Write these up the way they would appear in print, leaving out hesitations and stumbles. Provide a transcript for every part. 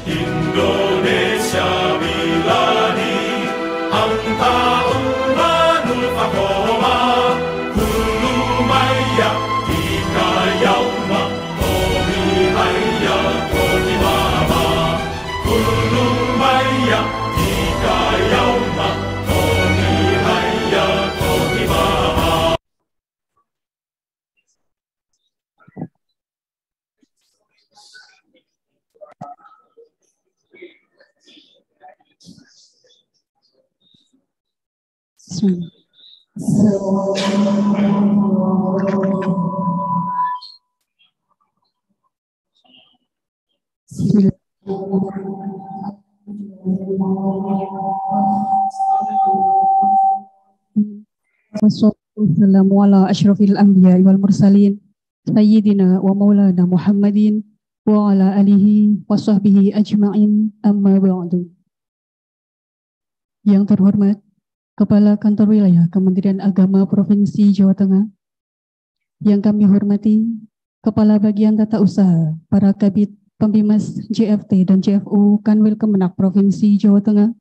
Indonesia biladi anta ummanul faqoma kullu mayya tika yauma qawmi hayya qawmi mama kullu mayya tika yauma qawmi hayya qawmi mama. Wassalamu ala asyrafil anbiya wal mursalin sayyidina wa maulana Muhammadin wa ala alihi wa sahbihi ajma'in, amma ba'du. Yang terhormat Kepala Kantor Wilayah Kementerian Agama Provinsi Jawa Tengah, yang kami hormati Kepala Bagian Tata Usaha, para Kabid Pembimas JFT dan JFU Kanwil Kemenak Provinsi Jawa Tengah,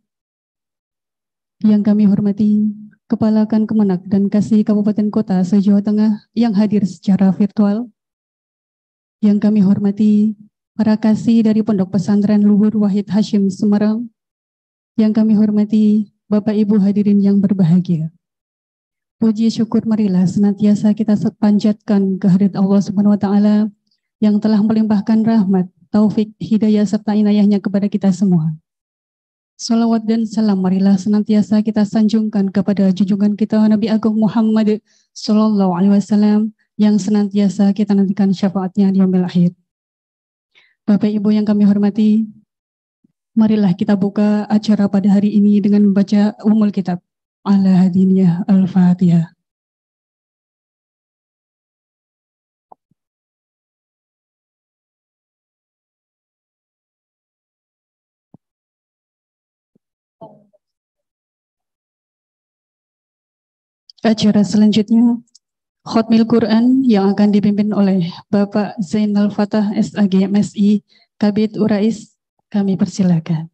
yang kami hormati Kepala Kan Kemenak dan Kasih Kabupaten Kota se-Jawa Tengah yang hadir secara virtual, yang kami hormati para kasih dari Pondok Pesantren Luhur Wahid Hashim Semarang, yang kami hormati Bapak Ibu hadirin yang berbahagia. Puji syukur marilah senantiasa kita panjatkan kehadirat Allah Subhanahu wa taala yang telah melimpahkan rahmat, taufik, hidayah serta inayahnya kepada kita semua. Salawat dan salam marilah senantiasa kita sanjungkan kepada junjungan kita Nabi Agung Muhammad sallallahu alaihi wasallam yang senantiasa kita nantikan syafaatnya di yaumil akhir. Bapak Ibu yang kami hormati, marilah kita buka acara pada hari ini dengan membaca Ummul Kitab Al-Hadiniyah Al-Fatihah. Acara selanjutnya Khotmil Quran yang akan dipimpin oleh Bapak Zainal Fatah SAG MSI Kabid Urais. Kami persilakan.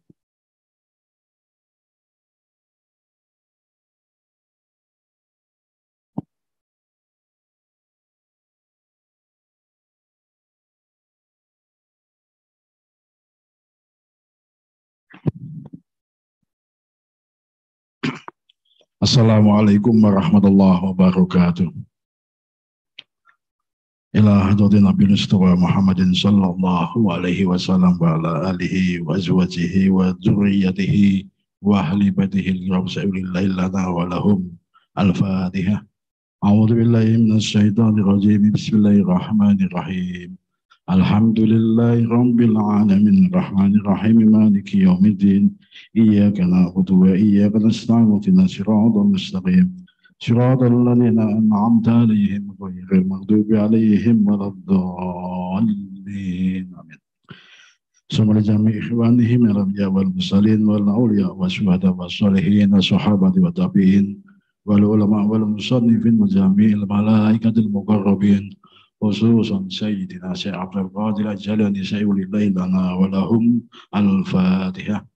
Assalamualaikum warahmatullahi wabarakatuh. Ila hadratin Nabi Mustafa Muhammadin sallallahu alaihi wasallam wa ala alihi wa azwajihi wa dzurriyyatihi wa ahli baitihi al-ghafsa'ilillahi lana wa lahum al-Fatihah. A'udzu billahi minasy syaithanir rajim. Bismillahirrahmanirrahim. Alhamdulillahi rabbil alamin arrahmanir rahim maliki yaumiddin. Iyyaka na'budu wa iyyaka nasta'in ihdinas siratal mustaqim. Siratal ladzina an'amta 'alaihim ghairil maghdubi 'alaihim waladdallin. Amin. Summa jami' ikhwanihim al-anbiya wal mursalin wal awliya wasyuhada wassalihin wassahabati wa tabi'in wal ulama wal musannifin wa jami'il malaikatil muqarrabin khususan sayyidina Syekh Abdul Qadir Al-Jalani sayyulillahi lana wa lahum al-Fatihah.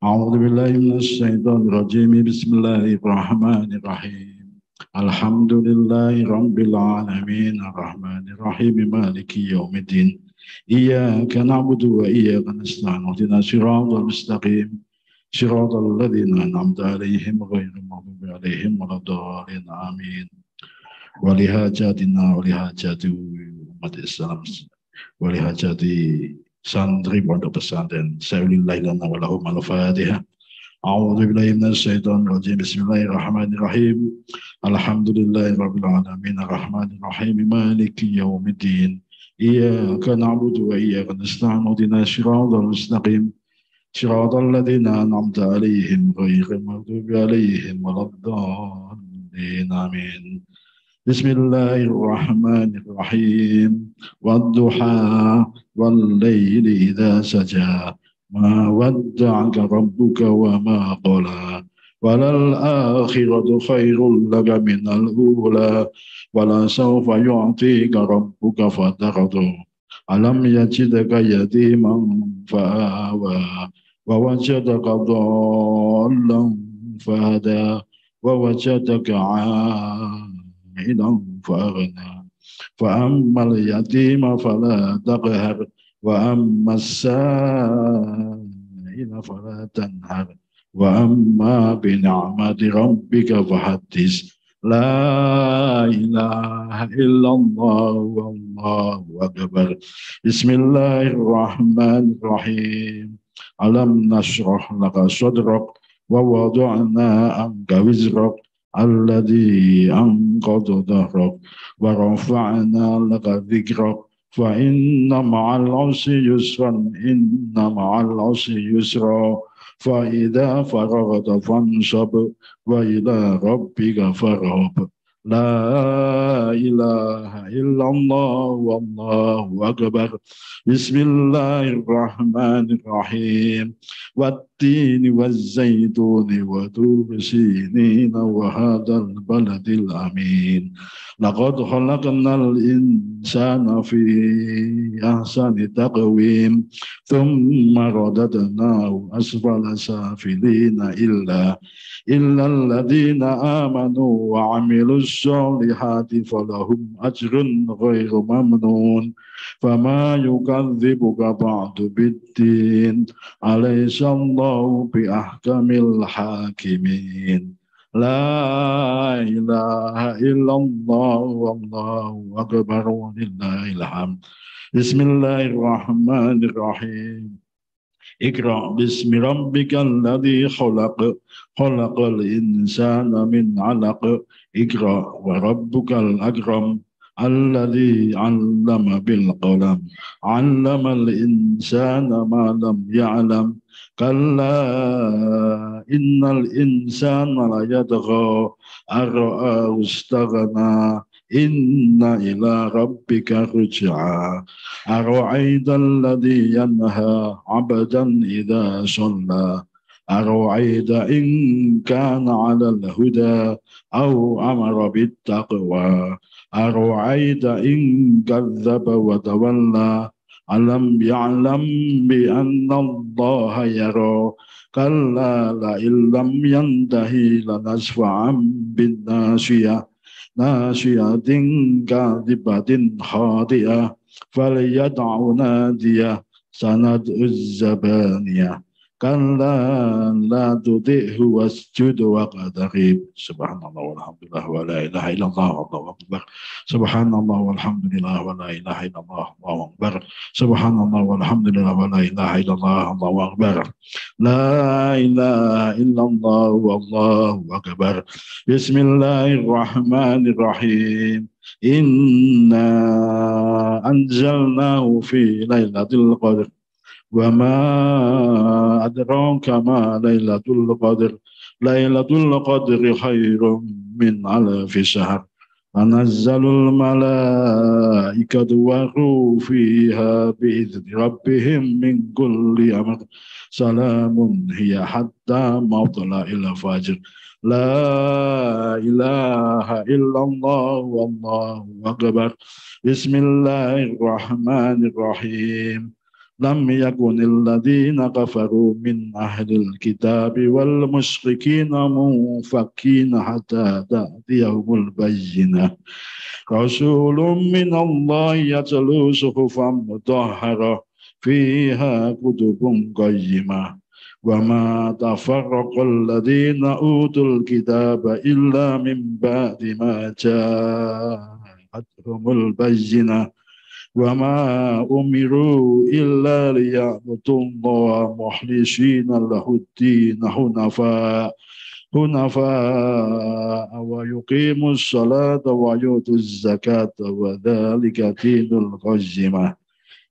A'udzu billahi minasy syaithanir rajim. Bismillahirrahmanirrahim. Alhamdulillahi rabbil alamin arrahmanir rahim maliki yaumiddin. Iyyaka na'budu wa iyyaka nasta'in ihdinas siratal mustaqim. Siratal ladzina an'amta 'alaihim ghairil maghdubi 'alaihim waladdallin. Amin. walihajatina walihajati umat Islam walihajati santri pondok pesantren sa'ulillahi lana walahum al-fatihah. A'udzu billahi minasy syaithanir rajim. Bismillahirrahmanirrahim. Alhamdulillahirabbil alamin arrahmanir rahim maliki yaumiddin. Iyyaka na'budu wa iyyaka nasta'in ihdinas siratal mustaqim. Siratal ladzina an'amta 'alaihim ghairil maghdubi 'alaihim waladdallin. Amin. Bismillahirrahmanirrahim. Wadduha wal laili idza saja. Ma wadda'aka rabbuka wa ma qala. Walal akhiratu khairul laka minal ula. Wala sawfa yu'tika rabbuka fatardu. Alam yajidka yatiman fa'awa. Wa wajadaka dhallan fahada. Wa wajadaka 'ailan fa'aghna. Fa ammal yatima fala taqhar. Wa ammas sa'ila fala tanhar. Wa amma bi ni'mati rabbika fahaddis. La ilaha illallah wallahu akbar. Bismillahirrahmanirrahim. Alam nashrah laka sadrak wa wada'na anka wizrak alladhi anqadha dhahrak wa rafa'na laka dhikrak. Fa inna ma'al usri yusran, inna ma'al usri yusra. Fa idza faraghta fansab wa ila rabbika farghab. La ilaha illallah wallahu akbar. Bismillahirrahmanirrahim. Wattini wazzaituni wa turi sinina wa hadzal baladil amin. Laqad khalaqnal insana fi ahsani taqwim. Thumma radadnahu asfala safilina illa alladhina amanu wa 'amilus sholihati falahum ajrun ghairu mamnun. Fama yukadzibuka ba'du biddin. Alaysallahu bi ahkamil hakimin. La ilaha illallah wallahu akbar walillahil hamd. Bismillahirrahmanirrahim. Iqra bismi rabbikal ladzi khalaq. Khalaqal insana min 'alaq. Iqra wa rabbukal akram. Alladzi 'allama bil qalam. 'Allamal insana ma lam ya'lam. Kalla innal insana la yatgha ar-ra'ahu istaghna. Inna ila rabbika ruj'a. Ara'aita alladhi yanha 'abdan idza shalla. Ara'aita in kana 'alal huda aw amara bit taqwa. Ara'aita in kadzdzaba wa tawalla. Alam ya'lam bi anna Allaha yara. Kalla la illam yantahi lanasfa'an bin nasiyah. Nasyiatin kadhibatin khati'ah. Falyad'u nadiyah. Sanad'uz zabaniyah. Kalla la tuti'hu wasjud waqtarib. Subhanallah walhamdulillah wa la ilaha illallah wallahu akbar. Subhanallah walhamdulillah wa la ilaha illallah wallahu akbar. Subhanallah walhamdulillah wa la ilaha illallah wallahu akbar. La ilaha illallah wallahu akbar. Bismillahirrahmanirrahim. Inna anzalnahu fi lailatul qadr. Wa ma adraka ma lailatul qadr. Lailatul qadri khairum min alfi syahr. Tanazzalul malaikatu wa ruhu fiha bi'izni rabbihim min kulli amr. Salamun hiya hatta matla'il fajr. La ilaha illallah wallahu akbar. Bismillahirrahmanirrahim. Lam yakunil ladzina kafaru min ahlil kitabi wal musyrikina munfakkina hatta ta'tiyahumul bayyinah. Rasulun minallahi yatlu suhufan mutahharah fiha kutubun qayyimah وما تفرق الذين أوتوا الكتاب إلا من بعد ما جاءتهم البينة وما أمروا إلا ليعبدوا الله مخلصين له الدين حنفاء ويقيموا الصلاة ويؤتوا الزكاة وذلك دين القيمة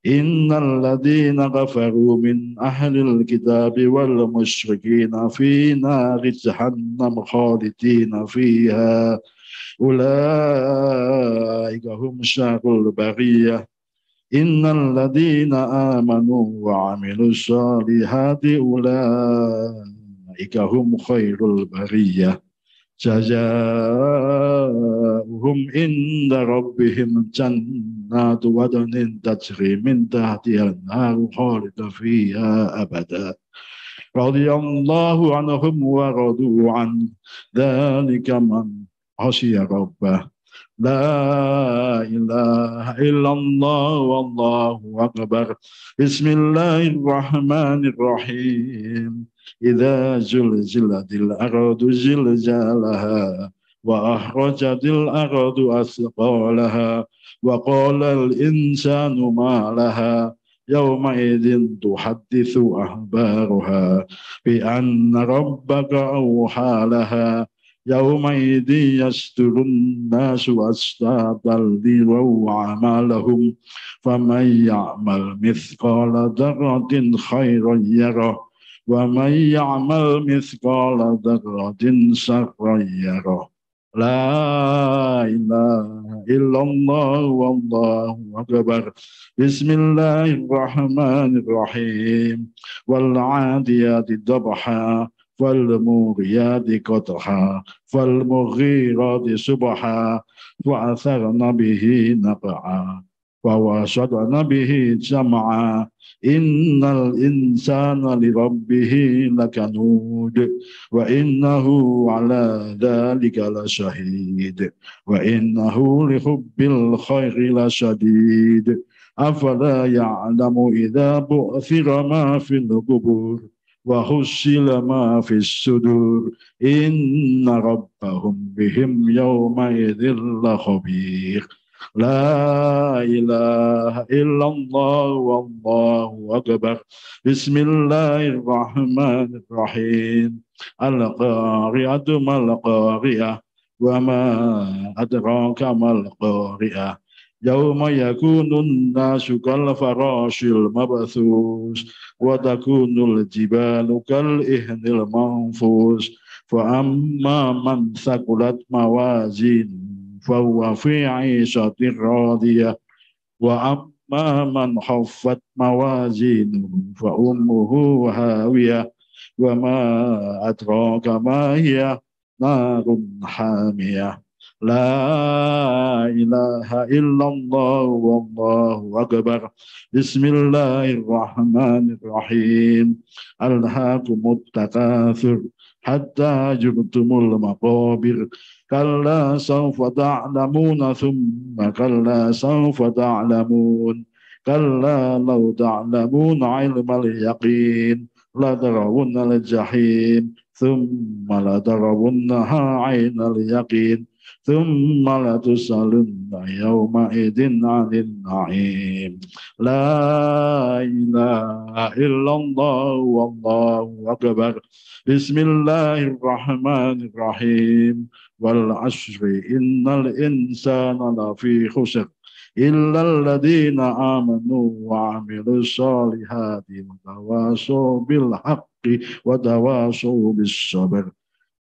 إن الذين كفروا من أهل الكتاب والمشركين في نار جهنم خالدين فيها أولئك هم شر البرية إن الذين آمنوا وعملوا الصالحات أولئك هم خير البرية جزاؤهم عند ربهم جنات عدن تجري من تحتها الأنهار خالدين فيها أبدا رضي الله عنهم ورضوا عنه ذلك من خشي ربه لا إله إلا الله والله أكبر بسم الله الرحمن الرحيم إذا زلزلت الأرض زلزالها وأخرجت الأرض أثقالها وقال الإنسان ما لها يومئذ تحدث أخبارها بأن ربك أوحى لها يومئذ يصدر الناس أشتاتا ليروا أعمالهم فمن يعمل مثقال ذرة خيرا يره ومن يعمل مثقال ذرة شرا يره لا إله إلا الله والله أكبر بسم الله الرحمن الرحيم والعاديات ضبحا فالموريات قدحا فالمغيرات صبحا وأثرن به نقعا ووسطن به جمعا إن الإنسان لربه لكنود وإنه على ذلك لشهيد وإنه لحب الخير لشديد أفلا يعلم إذا بعثر ما في القبور وحصل ما في الصدور إن ربهم بهم يومئذ لخبير لا إله إلا الله والله أكبر بسم الله الرحمن الرحيم القارعة ما القارعة وما أدراك ما القارعة يوم يكون الناس كالفراش المبثوث وتكون الجبال كالإهن المنفوش فأما من ثقلت موازينه فهو في عيشة راضية وأما من خفت موازينه فأمه هاوية وما أدراك ما هي نار حامية لا إله إلا الله والله أكبر بسم الله الرحمن الرحيم ألهاكم التكاثر حتى زرتم المقابر كلا سوف تعلمون ثم كلا سوف تعلمون كلا لو تعلمون علم اليقين لترون الجحيم ثم لترونها عين اليقين ثم لتسألن يومئذ عن النعيم لا إله إلا الله والله أكبر بسم الله الرحمن الرحيم والعشر إن الإنسان لفي خسر إلا الذين آمنوا وعملوا الصالحات وتواصوا بالحق وتواصوا بالصبر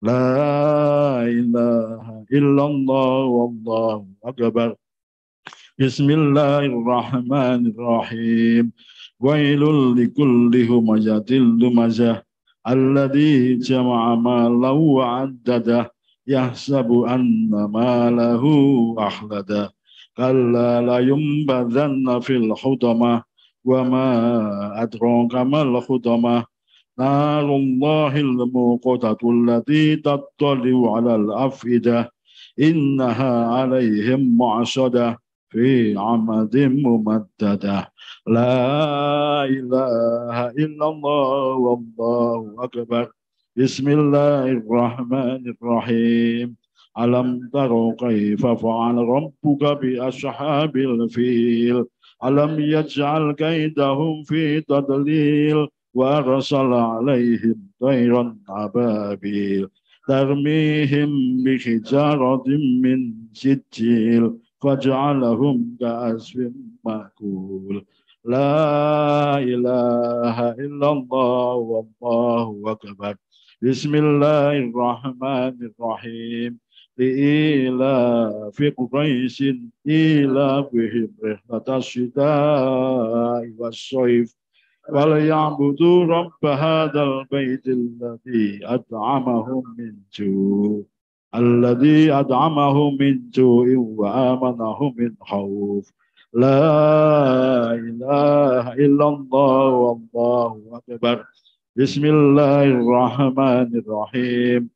لا إله إلا الله والله أكبر بسم الله الرحمن الرحيم ويل لكل همزة لمزة الذي جمع مالا وعدده يحسب أن ماله أخلده كلا لينبذن في الحطمة وما أدراك ما الحطمة نار الله الموقدة التي تطلع على الأفئدة إنها عليهم معصدة في عمد ممددة لا إله إلا الله والله أكبر بسم الله الرحمن الرحيم ألم تروا كيف فعل ربك بأصحاب الفيل ألم يجعل كيدهم في تضليل وأرسل عليهم طيرا أبابيل ترميهم بحجارة من سجيل فجعلهم كعصف مأكول لا إله إلا الله والله أكبر بسم الله الرحمن الرحيم لإيلاف قريش إيلافهم رحلة الشتاء والصيف وليعبدوا رب هذا البيت الذي أطعمهم من جوع وآمنهم من خوف لا إله إلا الله والله أكبر بسم الله الرحمن الرحيم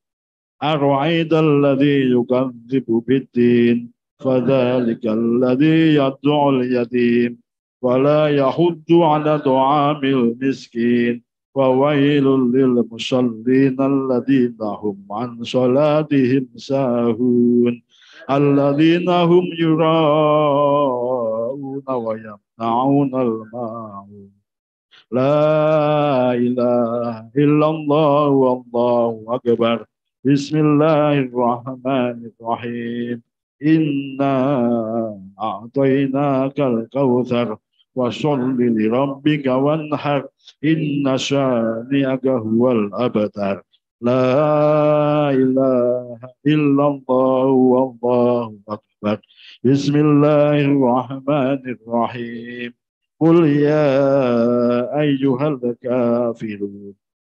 أرأيت الذي يكذب بالدين فذلك الذي يدعو اليتيم ولا يحض على طعام المسكين وويل للمصلين الذين هم عن صلاتهم ساهون الذين هم يراءون ويمنعون الماعون لا إله إلا الله والله أكبر بسم الله الرحمن الرحيم إنا أعطيناك الكوثر وصل لربك وانحر إن شانئك هو الأبتر لا إله إلا الله والله أكبر بسم الله الرحمن الرحيم قل يا أيها الكافرون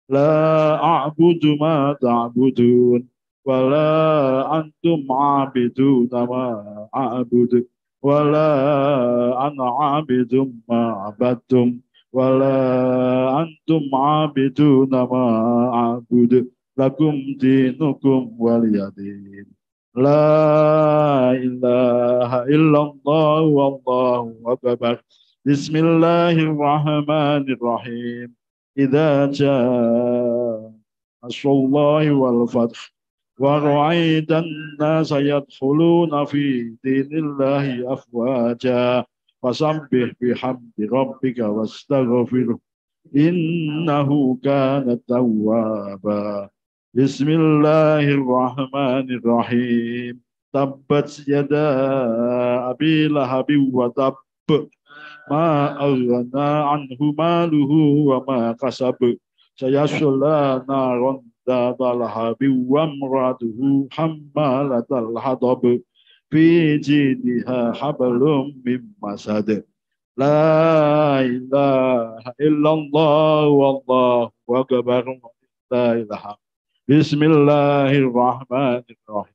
لا أعبد ما تعبدون ولا أنتم عابدون ما أعبد ولا أنا عابد ما عبدتم ولا أنتم عابدون ما أعبد لكم دينكم ولي دين لا إله إلا الله والله أكبر بسم الله الرحمن الرحيم إذا جاء نصر الله والفتح ورأيت الناس يدخلون في دين الله أفواجا فسبح بحمد ربك واستغفره إنه كان توابا بسم الله الرحمن الرحيم تبت يدا أبي لهب وتب ما أغنى عنه ماله وما كسب سيصلى نارا ذات لهب وامرأته حمالة الحطب في جيدها حبل من مسد لا إله إلا الله والله أكبر لا إله بسم الله الرحمن الرحيم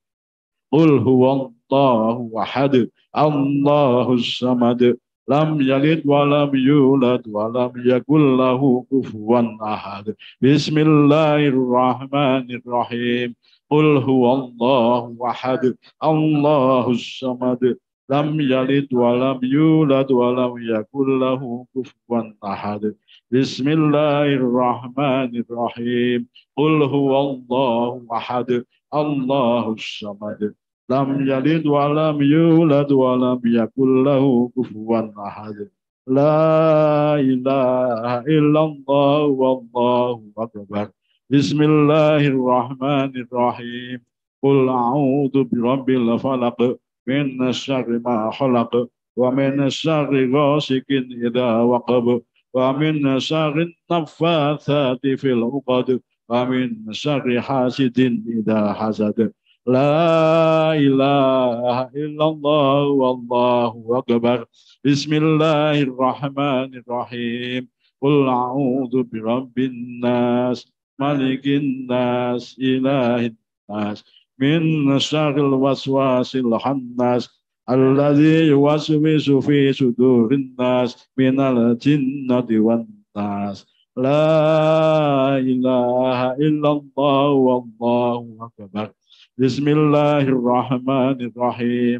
قل هو الله أحد الله الصمد لم يلد ولم يولد ولم يكن له كفوا أحد بسم الله الرحمن الرحيم قل هو الله أحد الله الصمد لم يلد ولم يولد ولم يكن له كفوا أحد بسم الله الرحمن الرحيم قل هو الله أحد الله الصمد لم يلد ولم يولد ولم يكن له كفوا أحد لا إله إلا الله والله أكبر بسم الله الرحمن الرحيم قل أعوذ برب الفلق من شر ما خلق ومن شر غاسق إذا وقب ومن شر النفاثات في العقد ومن شر حاسد إذا حسد لا إله إلا الله والله أكبر بسم الله الرحمن الرحيم قل أعوذ برب الناس ملك الناس إله الناس من شر الوسواس الخناس الذي يوسوس في صدور الناس من الجنة والناس لا إله إلا الله والله أكبر بسم الله الرحمن الرحيم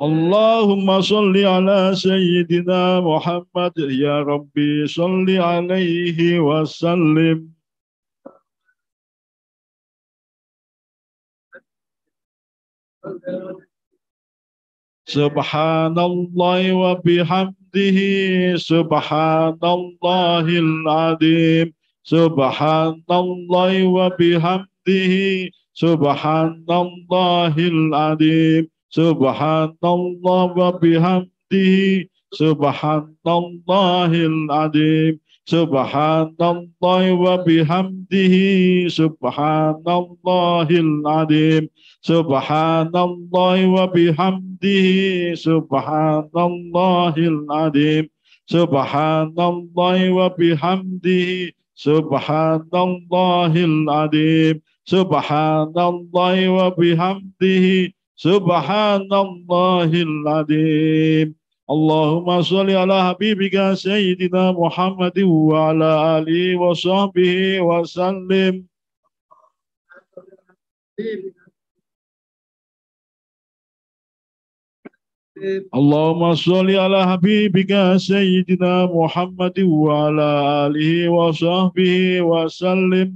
اللهم صل على سيدنا محمد يا ربي صل عليه وسلم. سبحان الله وبحمده سبحان الله العظيم سبحان الله وبحمده سبحان الله العظيم سبحان الله وبحمده سبحان الله العظيم سبحان الله وبحمده سبحان الله العظيم سبحان الله وبحمده سبحان الله العظيم سبحان الله وبحمده سبحان الله العظيم سبحان الله وبحمده سبحان الله العظيم. اللهم صل على حبيبك سيدنا محمد وعلى آله وصحبه وسلم. اللهم صل على حبيبك سيدنا محمد وعلى آله وصحبه وسلم.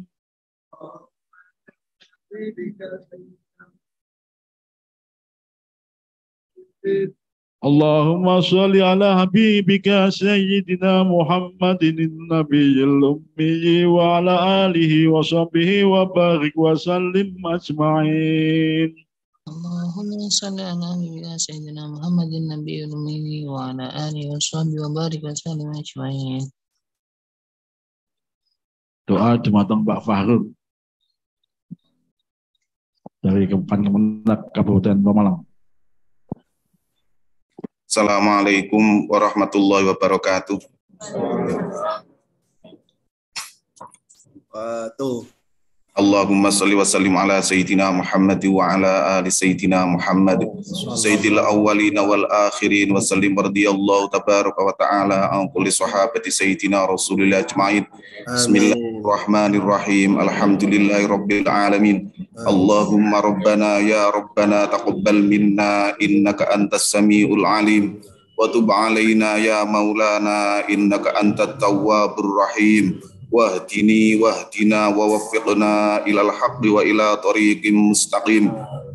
اللهم صل على حبيبك سيدنا محمد النبي الأمي وعلى آله وصحبه وبارك وسلم أجمعين. اللهم صل على حبيبك سيدنا محمد النبي الأمي وعلى آله وصحبه وبارك وسلم أجمعين. Doa Jumateng Pak Fahrul dari Kemenak Kabupaten Pemalang. Assalamualaikum warahmatullahi wabarakatuh. Allahumma salli wa sallim ala Sayyidina Muhammad wa ala ali Sayyidina Muhammad Sayyidil awwalin wal akhirin wa sallim radiyallahu tabaraka wa ta'ala an kulli sahabati Sayyidina Rasulillah ajma'in. Bismillahirrahmanirrahim. Alhamdulillahi rabbil alamin. Allahumma rabbana ya rabbana taqabbal minna innaka antas samiul alim wa tub alaina ya maulana innaka antat tawwabur rahim. Wahdini wahdina wa waffiqna ilal haqqi wa ila tariqim mustaqim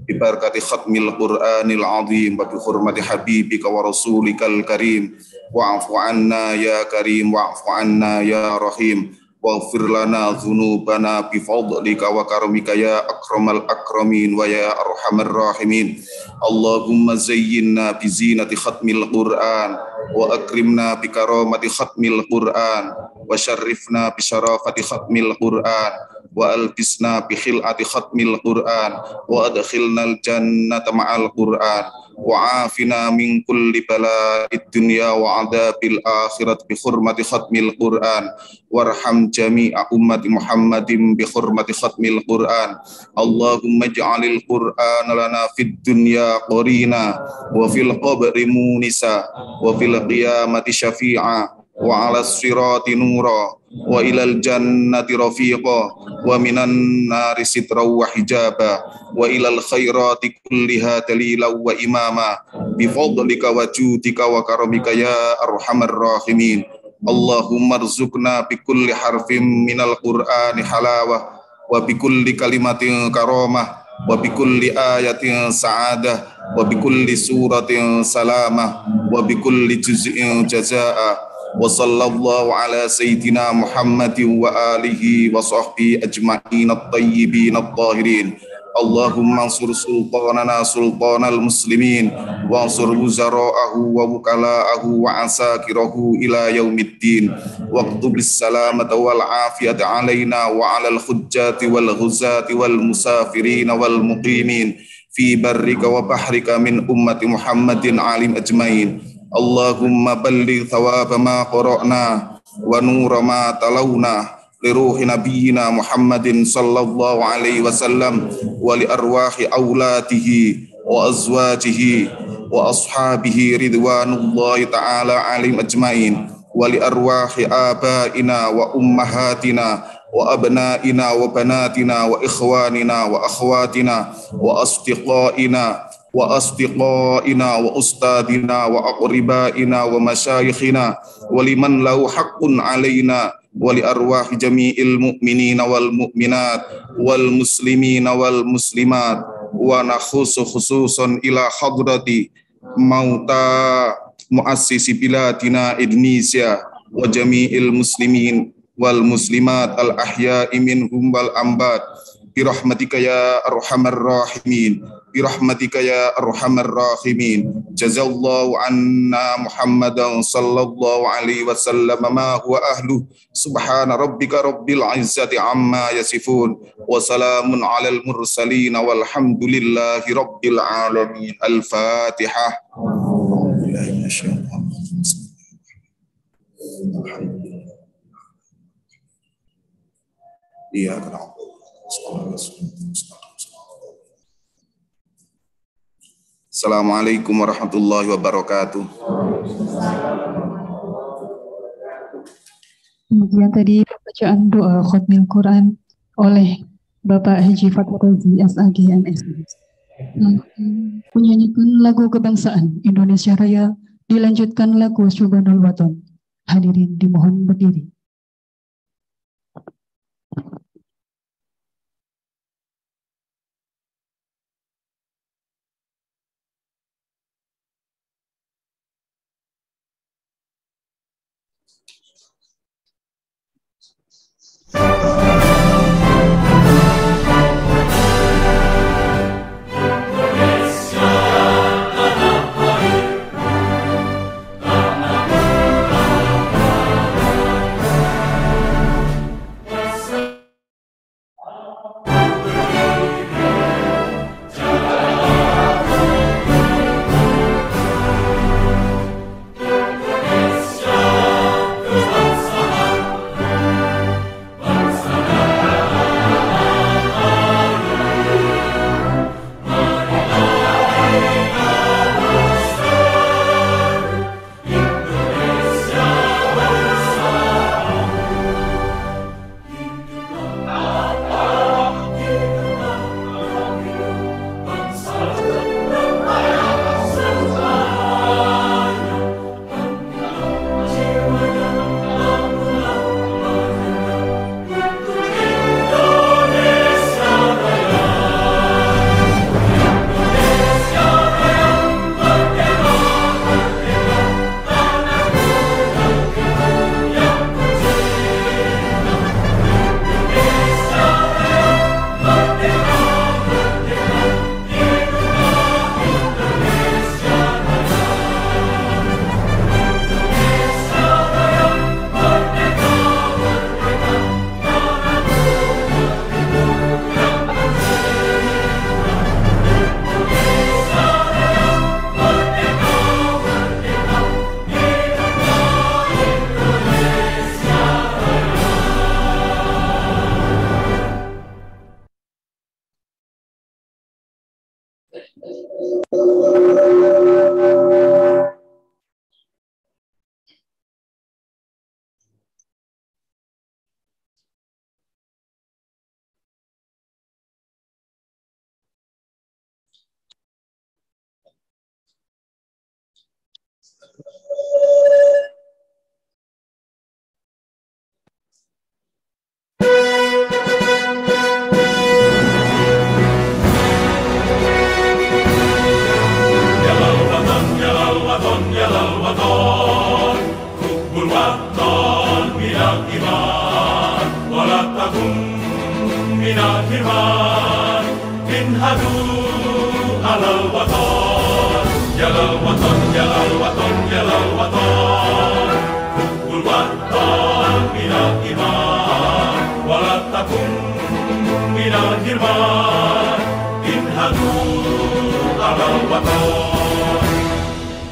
bi barakati khatmil Qur'anil azim wa bi hurmati habibika wa rasulikal karim wa'fu anna ya karim wa'fu anna ya rahim waghfir lana dhunubana bi fadlika wa karamika ya akramal akramin wa ya arhamar rahimin. Allahumma zayyinna bi zinati khatmil Qur'an wa akrimna bi karamati khatmil Qur'an wa syarrifna bi syarafati khatmil Qur'an wa albisna bi khil'ati khatmil Qur'an wa adkhilnal jannata ma'al Qur'an wa afina min kulli bala'id dunya wa adabil akhirat bi hurmati khatmil Qur'an warham jami'a ummati Muhammadin bi hurmati khatmil Qur'an. Allahumma ij'alil Qur'an lana fid dunya qarina wa fil qabri munisa wa fil qiyamati syafi'a wa 'alas sirati nura wa ilal jannati rafiqa wa minan nari sitra wa hijaba wa ilal khairati kulliha dalila wa imama bi fadlika wa judika wa karamika ya arhamar rahimin. Allahumma rzuqna bi kulli harfin minal Qur'ani halawah wa bi kulli kalimatin karamah wa bi kulli ayatin sa'adah wa bi kulli suratin salamah wa bi kulli juz'in jazaa'a wa sallallahu ala sayyidina Muhammadin wa alihi wa sahbihi ajma'in at-tayyibin at-tahirin. Allahumma ansur sultanana sultanal muslimin wa ansur wuzara'ahu wa wukala'ahu wa asakirahu ila yaumiddin waqtu bis salamata wal afiyata alaina wa alal hujjati wal ghuzati wal musafirina wal muqimin fi barrika wa bahrika min ummati Muhammadin alim ajmain. Allahumma balligh thawaba ma qara'na wa nura ma talawna li ruhi nabiyyina Muhammadin sallallahu alaihi wasallam wa li arwahi auladihi wa azwajihi wa ashabihi ridwanullahi ta'ala alim ajmain wa li arwahi abaina wa ummahatina wa abnaina wa banatina wa ikhwanina wa akhwatina wa asdiqaina wa asdiqaina wa ustadina wa aqribaina wa masyayikhina wa liman lahu haqqun alaina wa li arwahi jami'il mu'minina wal mu'minat wal muslimina wal muslimat wa nakhusu khususan ila hadrati mauta muassisi biladina Indonesia wa jami'il muslimin wal muslimat al ahya'i minhum wal ambat birahmatika ya arhamar rahimin birahmatika ya arhamar rahimin. Jazallahu anna Muhammadan sallallahu alaihi wasallam ma huwa ahlu. Subhana rabbika rabbil izzati amma yasifun wa salamun alal mursalin walhamdulillahi rabbil alamin. Al-Fatihah. Iya, kenapa? Assalamualaikum warahmatullahi wabarakatuh. Kemudian tadi bacaan doa khutmil Quran oleh Bapak Haji Fathur Razi SAG MS. Menyanyikan lagu kebangsaan Indonesia Raya, dilanjutkan lagu Subhanal Waton. Hadirin dimohon berdiri.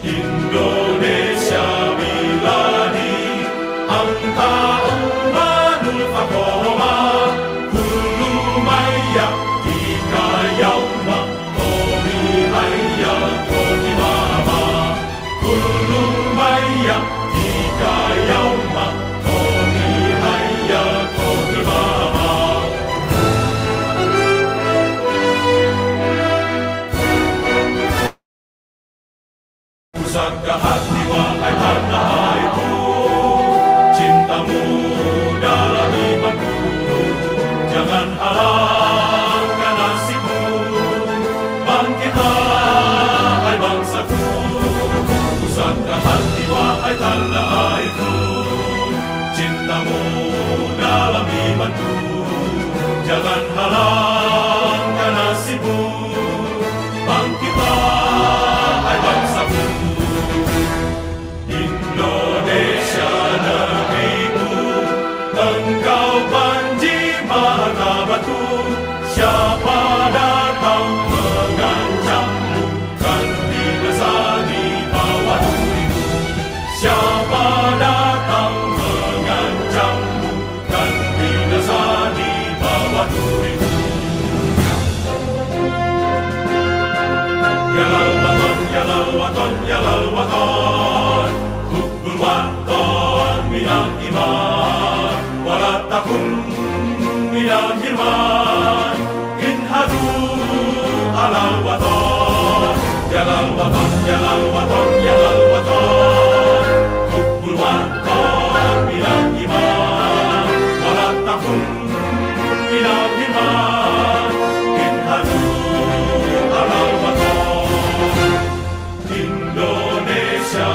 Indonesia miladi, anta ummanul faqoma, kullu mayyak tika yawma, qawmi hayya qawmi mama, kullu mayyak tika yawma, qawmi hayya qawmi mama. Pusaka hati wahai tanah airku, cintamu dalam imanku, jangan halangkan nasibmu, bangkitlah hai bangsaku. Pusaka hati wahai tanah airku, cintamu dalam imanku, jangan halangkan nasibmu, bangkitlah hai bangsaku. Indonesia negeriku, engkau panji martabatku, siapa datang mengancammu kan binasa di bawah durimu. Siapa datang mengancammu kan binasa di bawah durimu. Ya lal waton, ya lal waton, ya lal waton, hubbul waton minal iman, wala takun minal hirman, inhadu alal waton. Ya lal waton, ya lal waton, ya lal waton, hubbul waton minal iman, wala takun minal hirman, inhadu alal waton. Indonesia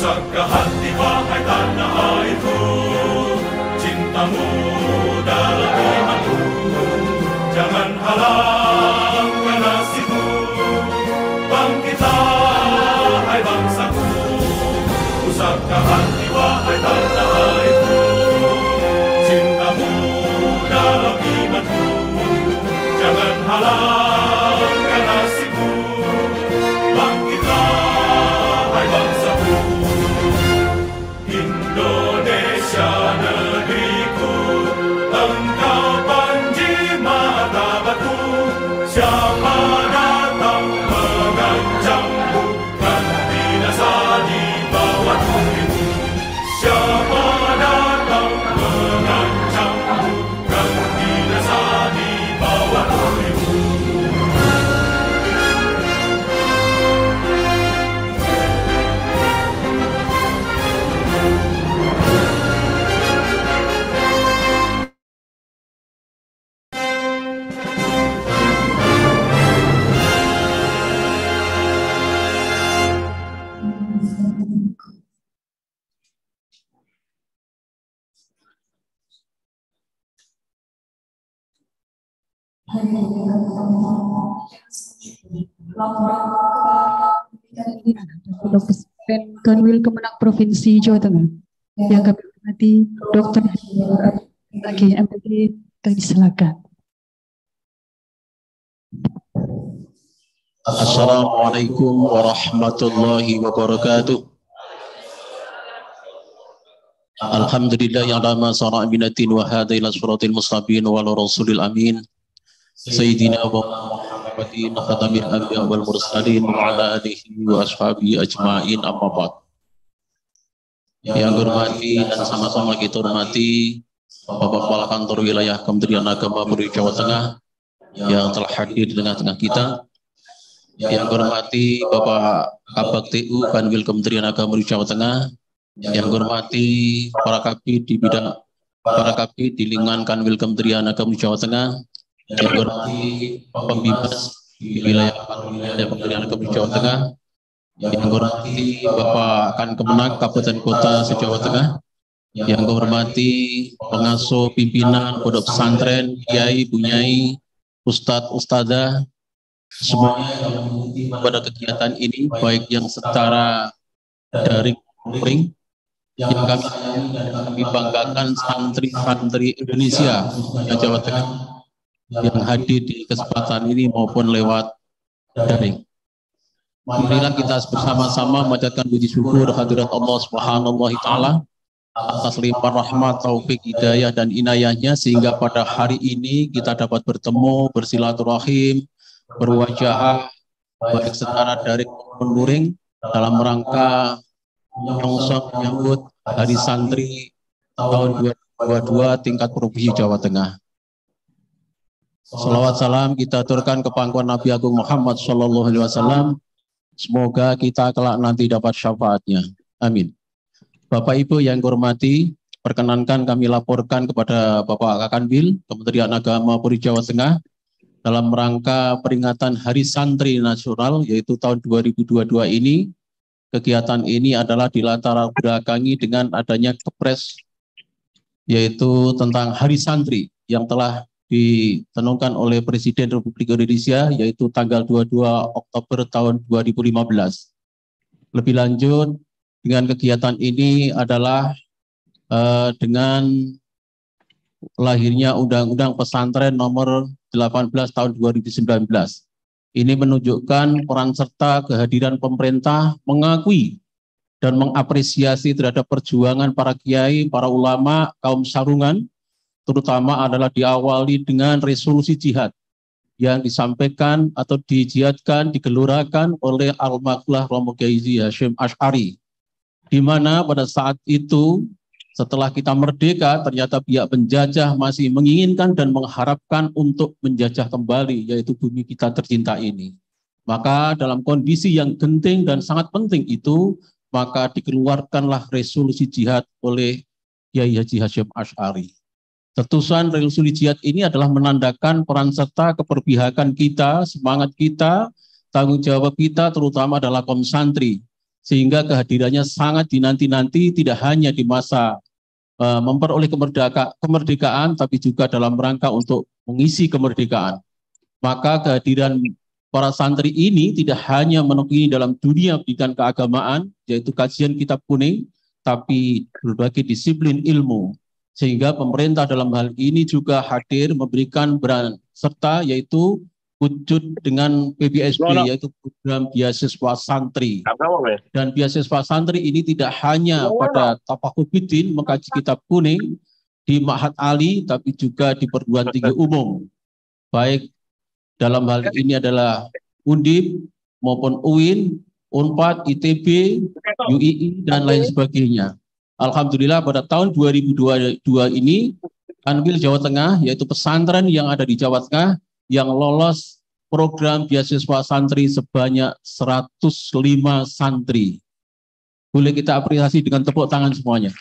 pusaka hati wahai tanah airku, cintamu dalam imanku, jangan halangkan nasibmu, bangkitlah hai bangsaku. Pusaka hati wahai tanah airku, cintamu dalam imanku, jangan halangkan nasibmu, bangkitlah hai bangsaku. Indonesia negeriku, engkau panji martabatku, siapa datang mengancammu kan binasa di bawah durimu. Siapa datang mengancammu kan binasa di bawah durimu. Dr. Kanwil Kemenak Provinsi Jawa Tengah. Yang kami hormati Dr. Lagi MPD, kami silakan. Assalamualaikum warahmatullahi wabarakatuh. Alhamdulillah yang lama sara' minatin wa hada ila suratil mustabin wa rasulil amin Sayyidina wa Muhammadin khatamil anbiya wal mursalin wa ala alihi wa ashabihi ajma'in amma ba'd. Yang hormati dan sama-sama kita hormati Bapak Kepala Kantor Wilayah Kementerian Agama Provinsi Jawa Tengah yang telah hadir di tengah-tengah kita. Yang hormati Bapak Kabag TU Kanwil Kementerian Agama Provinsi Jawa Tengah. Yang hormati para kabid di bidang para kabid di lingkungan Kanwil Kementerian Agama Jawa Tengah. Yang hormati pembimbas di wilayah Kementerian Agama Jawa Tengah. Yang hormati Bapak Kan Kemenak Kabupaten Kota se-Jawa Tengah. Yang hormati pengasuh pimpinan pondok pesantren, kiai, bunyai, ustadz, ustadzah, semuanya yang mengikuti pada kegiatan ini, baik yang secara daring luring, yang kami sayangi dan kami banggakan santri-santri Indonesia yang Jawa Tengah yang hadir di kesempatan ini maupun lewat daring. Marilah kita bersama-sama memanjatkan puji syukur hadirat Allah Subhanahu wa taala atas limpahan rahmat, taufik, hidayah dan inayahnya sehingga pada hari ini kita dapat bertemu, bersilaturahim, berwajah baik secara daring maupun luring dalam rangka menyambut Hari Santri tahun 2022 tingkat Provinsi Jawa Tengah. Salawat salam kita aturkan ke pangkuan Nabi Agung Muhammad Sallallahu Alaihi Wasallam. Semoga kita kelak nanti dapat syafaatnya. Amin. Bapak Ibu yang hormati, perkenankan kami laporkan kepada Bapak Kakanwil, Kementerian Agama Provinsi Jawa Tengah, dalam rangka peringatan Hari Santri Nasional, yaitu tahun 2022 ini. Kegiatan ini adalah dilatar belakangi dengan adanya kepres, yaitu tentang Hari Santri, yang telah ditentukan oleh Presiden Republik Indonesia, yaitu tanggal 22 Oktober tahun 2015. Lebih lanjut, dengan kegiatan ini adalah dengan lahirnya Undang-Undang Pesantren nomor 18 tahun 2019. Ini menunjukkan peran serta kehadiran pemerintah mengakui dan mengapresiasi terhadap perjuangan para kiai, para ulama, kaum sarungan, terutama adalah diawali dengan resolusi jihad yang disampaikan atau dijihadkan, digelurakan oleh Al-Maqlah Romo Kiai Hasyim Asy'ari, di mana pada saat itu setelah kita merdeka ternyata pihak penjajah masih menginginkan dan mengharapkan untuk menjajah kembali, yaitu bumi kita tercinta ini. Maka dalam kondisi yang genting dan sangat penting itu, maka dikeluarkanlah resolusi jihad oleh Kiai Haji Hasyim Asy'ari. Tetusan resolusi jihad ini adalah menandakan peran serta keberpihakan kita, semangat kita, tanggung jawab kita terutama adalah kaum santri, sehingga kehadirannya sangat dinanti-nanti tidak hanya di masa memperoleh kemerdekaan, tapi juga dalam rangka untuk mengisi kemerdekaan. Maka kehadiran para santri ini tidak hanya menekuni dalam dunia pendidikan keagamaan, yaitu kajian kitab kuning, tapi berbagai disiplin ilmu. Sehingga pemerintah dalam hal ini juga hadir memberikan peran serta, yaitu wujud dengan PBSB, yaitu program beasiswa santri. Dan beasiswa santri ini tidak hanya pada Tafakuddin mengkaji kitab kuning di Ma'had Ali, tapi juga di perguruan tinggi umum. Baik dalam hal ini adalah Undip maupun UIN, UNPAD, ITB, UII, dan lain sebagainya. Alhamdulillah pada tahun 2022 ini Kanwil Jawa Tengah, yaitu pesantren yang ada di Jawa Tengah yang lolos program beasiswa santri sebanyak 105 santri. Boleh kita apresiasi dengan tepuk tangan semuanya.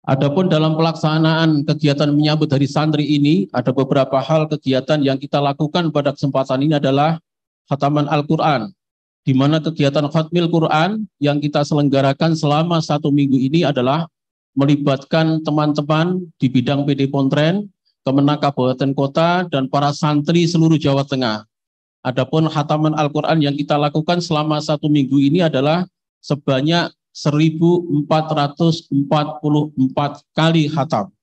Adapun dalam pelaksanaan kegiatan menyambut Hari Santri ini, ada beberapa hal kegiatan yang kita lakukan pada kesempatan ini adalah khataman Al-Quran, di mana kegiatan khatmil Quran yang kita selenggarakan selama 1 minggu ini adalah melibatkan teman-teman di bidang PD Pontren, Kemenak Kabupaten Kota, dan para santri seluruh Jawa Tengah. Adapun khataman Al-Quran yang kita lakukan selama 1 minggu ini adalah sebanyak 1.444 kali khatam.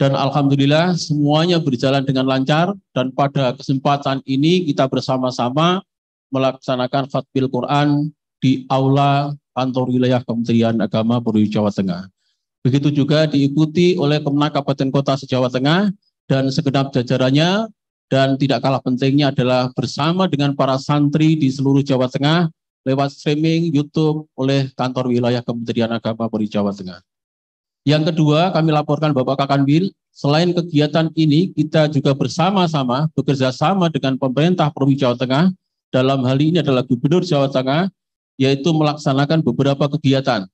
Dan Alhamdulillah semuanya berjalan dengan lancar, dan pada kesempatan ini kita bersama-sama melaksanakan khatmil Quran di aula kantor wilayah Kementerian Agama Provinsi Jawa Tengah. Begitu juga diikuti oleh Kemenak Kabupaten Kota se-Jawa Tengah dan segenap jajarannya, dan tidak kalah pentingnya adalah bersama dengan para santri di seluruh Jawa Tengah lewat streaming YouTube oleh kantor wilayah Kementerian Agama Provinsi Jawa Tengah. Yang kedua, kami laporkan Bapak Kakanwil, selain kegiatan ini kita juga bersama-sama bekerja sama dengan pemerintah Provinsi Jawa Tengah. Dalam hal ini adalah Gubernur Jawa Tengah, yaitu melaksanakan beberapa kegiatan.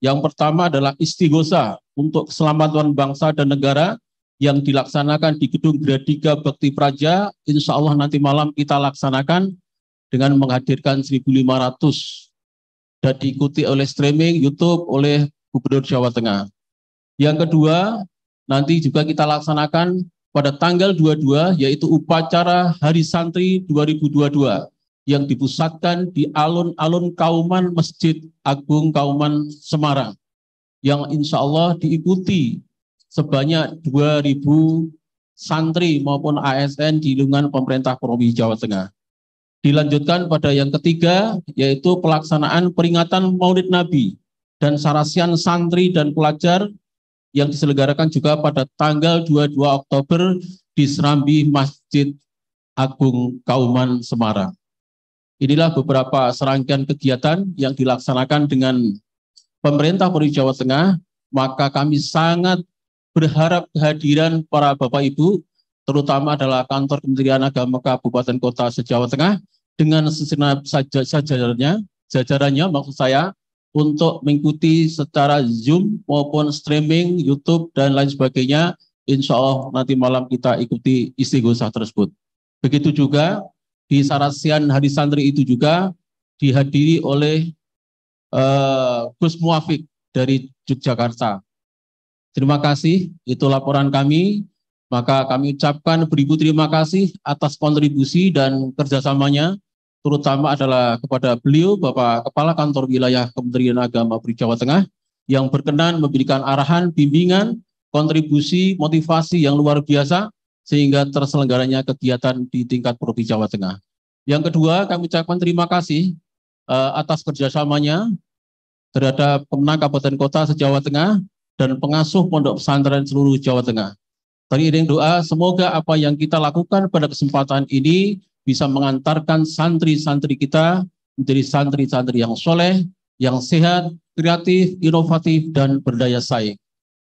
Yang pertama adalah istighosa untuk keselamatan bangsa dan negara yang dilaksanakan di Gedung Gradika Bakti Praja. Insya Allah nanti malam kita laksanakan dengan menghadirkan 1.500 dan diikuti oleh streaming YouTube oleh Gubernur Jawa Tengah. Yang kedua, nanti juga kita laksanakan pada tanggal 22, yaitu upacara Hari Santri 2022. Yang dipusatkan di alun-alun Kauman Masjid Agung Kauman Semarang, yang insya Allah diikuti sebanyak 2.000 santri maupun ASN di lingkungan pemerintah Provinsi Jawa Tengah. Dilanjutkan pada yang ketiga, yaitu pelaksanaan peringatan Maulid Nabi dan sarasian santri dan pelajar yang diselenggarakan juga pada tanggal 22 Oktober di Serambi Masjid Agung Kauman Semarang. Inilah beberapa serangkaian kegiatan yang dilaksanakan dengan pemerintah Provinsi Jawa Tengah, maka kami sangat berharap kehadiran para Bapak Ibu, terutama adalah kantor Kementerian Agama Kabupaten Kota se-Jawa Tengah dengan segenap jajarannya maksud saya, untuk mengikuti secara Zoom maupun streaming YouTube dan lain sebagainya. Insya Allah nanti malam kita ikuti istighosah tersebut. Begitu juga di sarasian Hari Santri itu juga dihadiri oleh Gus Muafiq dari Yogyakarta. Terima kasih, itu laporan kami. Maka kami ucapkan beribu terima kasih atas kontribusi dan kerjasamanya, terutama adalah kepada beliau, Bapak Kepala Kantor Wilayah Kementerian Agama Provinsi Jawa Tengah, yang berkenan memberikan arahan, bimbingan, kontribusi, motivasi yang luar biasa, sehingga terselenggaranya kegiatan di tingkat Provinsi Jawa Tengah. Yang kedua, kami ucapkan terima kasih atas kerjasamanya terhadap Kemenang Kabupaten Kota se-Jawa Tengah dan pengasuh pondok pesantren seluruh Jawa Tengah. Teriring doa, semoga apa yang kita lakukan pada kesempatan ini bisa mengantarkan santri-santri kita menjadi santri-santri yang soleh, yang sehat, kreatif, inovatif, dan berdaya saing.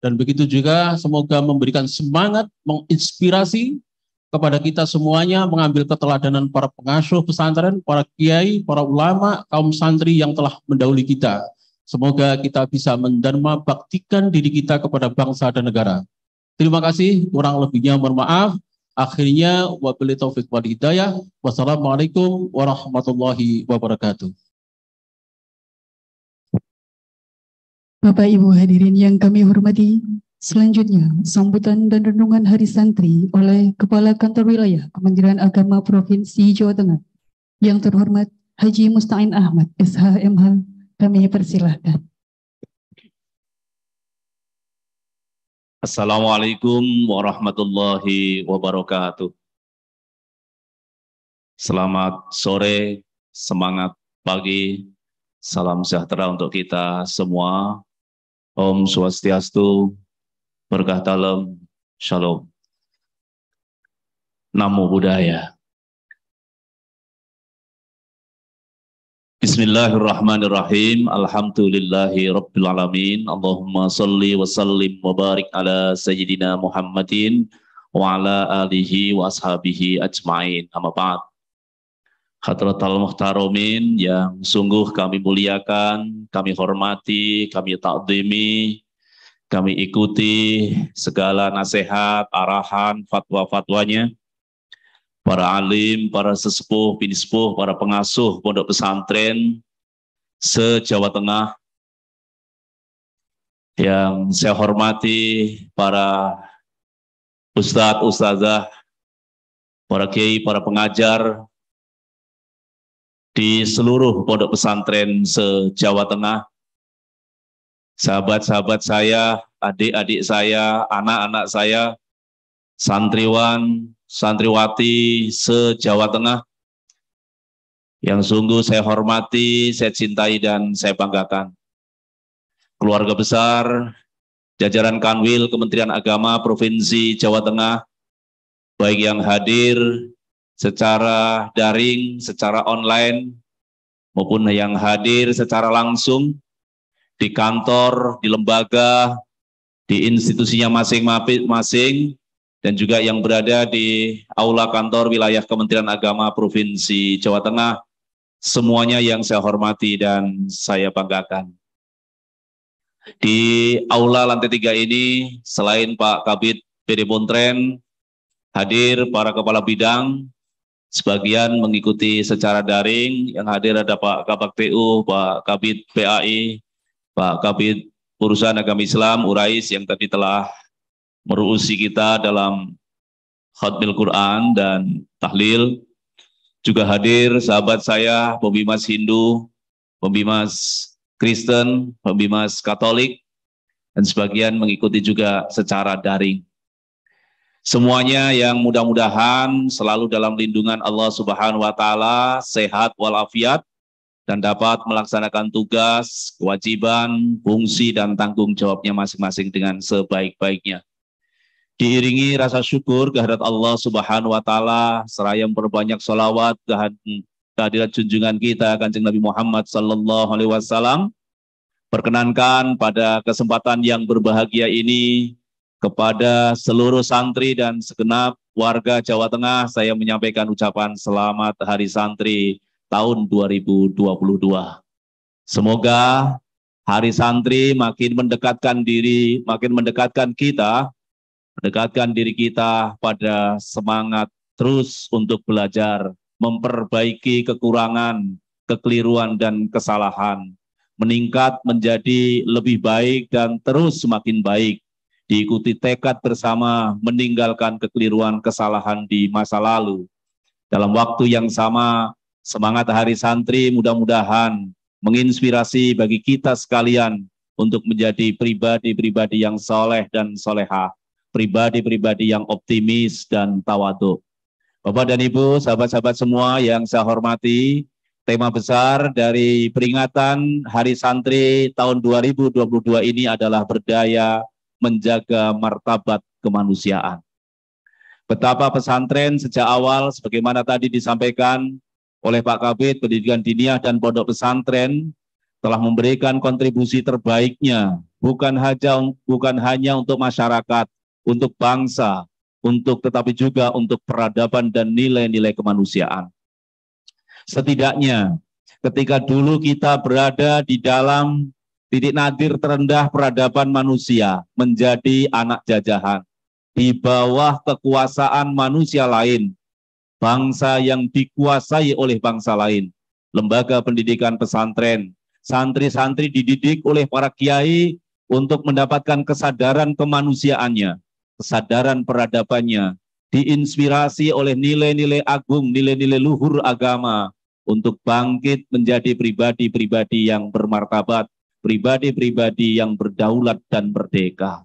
Dan begitu juga semoga memberikan semangat, menginspirasi kepada kita semuanya mengambil keteladanan para pengasuh pesantren, para kiai, para ulama, kaum santri yang telah mendahului kita. Semoga kita bisa mendharma baktikan diri kita kepada bangsa dan negara. Terima kasih, kurang lebihnya mohon maaf. Akhirnya, wabillahi taufiq wal hidayah. Wassalamualaikum warahmatullahi wabarakatuh. Bapak Ibu hadirin yang kami hormati, selanjutnya sambutan dan renungan Hari Santri oleh Kepala Kantor Wilayah Kementerian Agama Provinsi Jawa Tengah yang terhormat Haji Musta'in Ahmad SHMH, kami persilahkan. Assalamualaikum warahmatullahi wabarakatuh. Selamat sore, semangat pagi, salam sejahtera untuk kita semua. Om Swastiastu, berkah dalam, shalom. Namo Buddhaya. Bismillahirrahmanirrahim. Alhamdulillahi rabbil alamin. Allahumma salli wa sallim wa barik ala sayyidina Muhammadin wa ala alihi wa ashabihi ajma'in. Amma ba'd. Hadratal muhtaromin yang sungguh kami muliakan, kami hormati, kami ta'zimi, kami ikuti segala nasihat, arahan, fatwa-fatwanya para alim, para sesepuh, binisepuh, para pengasuh pondok pesantren se-Jawa Tengah. Yang saya hormati para ustadz, ustazah, para kiai, para pengajar di seluruh pondok pesantren se-Jawa Tengah, sahabat-sahabat saya, adik-adik saya, anak-anak saya, santriwan, santriwati se-Jawa Tengah, yang sungguh saya hormati, saya cintai, dan saya banggakan. Keluarga besar, jajaran Kanwil Kementerian Agama Provinsi Jawa Tengah, baik yang hadir secara daring, secara online, maupun yang hadir secara langsung di kantor, di lembaga, di institusinya masing-masing, dan juga yang berada di aula kantor wilayah Kementerian Agama Provinsi Jawa Tengah, semuanya yang saya hormati dan saya banggakan. Di aula lantai 3 ini, selain Pak Kabid PD Pontren, hadir para kepala bidang, sebagian mengikuti secara daring. Yang hadir ada Pak Kabak PU, Pak Kabid PAI, Pak Kabid Urusan Agama Islam, Urais, yang tadi telah meruusi kita dalam khatmil Quran dan tahlil. Juga hadir sahabat saya, pembimas Hindu, pembimas Kristen, pembimas Katolik, dan sebagian mengikuti juga secara daring. Semuanya yang mudah-mudahan selalu dalam lindungan Allah Subhanahu wa taala, sehat walafiat dan dapat melaksanakan tugas, kewajiban, fungsi dan tanggung jawabnya masing-masing dengan sebaik-baiknya. Diiringi rasa syukur kehadirat Allah Subhanahu wa taala seraya memperbanyak sholawat kehadirat junjungan kita Kanjeng Nabi Muhammad sallallahu alaihi wasallam. Perkenankan pada kesempatan yang berbahagia ini kepada seluruh santri dan segenap warga Jawa Tengah saya menyampaikan ucapan selamat Hari Santri tahun 2022. Semoga Hari Santri makin mendekatkan diri kita pada semangat terus untuk belajar, memperbaiki kekurangan, kekeliruan dan kesalahan, meningkat menjadi lebih baik dan terus semakin baik. Diikuti tekad bersama meninggalkan kekeliruan kesalahan di masa lalu. Dalam waktu yang sama, semangat Hari Santri mudah-mudahan menginspirasi bagi kita sekalian untuk menjadi pribadi-pribadi yang soleh dan solehah, pribadi-pribadi yang optimis dan tawadhu. Bapak dan Ibu, sahabat-sahabat semua yang saya hormati, tema besar dari peringatan Hari Santri tahun 2022 ini adalah berdaya menjaga martabat kemanusiaan. Betapa pesantren sejak awal, sebagaimana tadi disampaikan oleh Pak Kabid Pendidikan Diniyah dan Pondok Pesantren, telah memberikan kontribusi terbaiknya, bukan hanya untuk masyarakat, untuk bangsa, tetapi juga untuk peradaban dan nilai-nilai kemanusiaan. Setidaknya, ketika dulu kita berada di dalam titik nadir terendah peradaban manusia, menjadi anak jajahan, di bawah kekuasaan manusia lain, bangsa yang dikuasai oleh bangsa lain, lembaga pendidikan pesantren, santri-santri dididik oleh para kiai untuk mendapatkan kesadaran kemanusiaannya, kesadaran peradabannya, diinspirasi oleh nilai-nilai agung, nilai-nilai luhur agama, untuk bangkit menjadi pribadi-pribadi yang bermartabat, pribadi-pribadi yang berdaulat dan merdeka.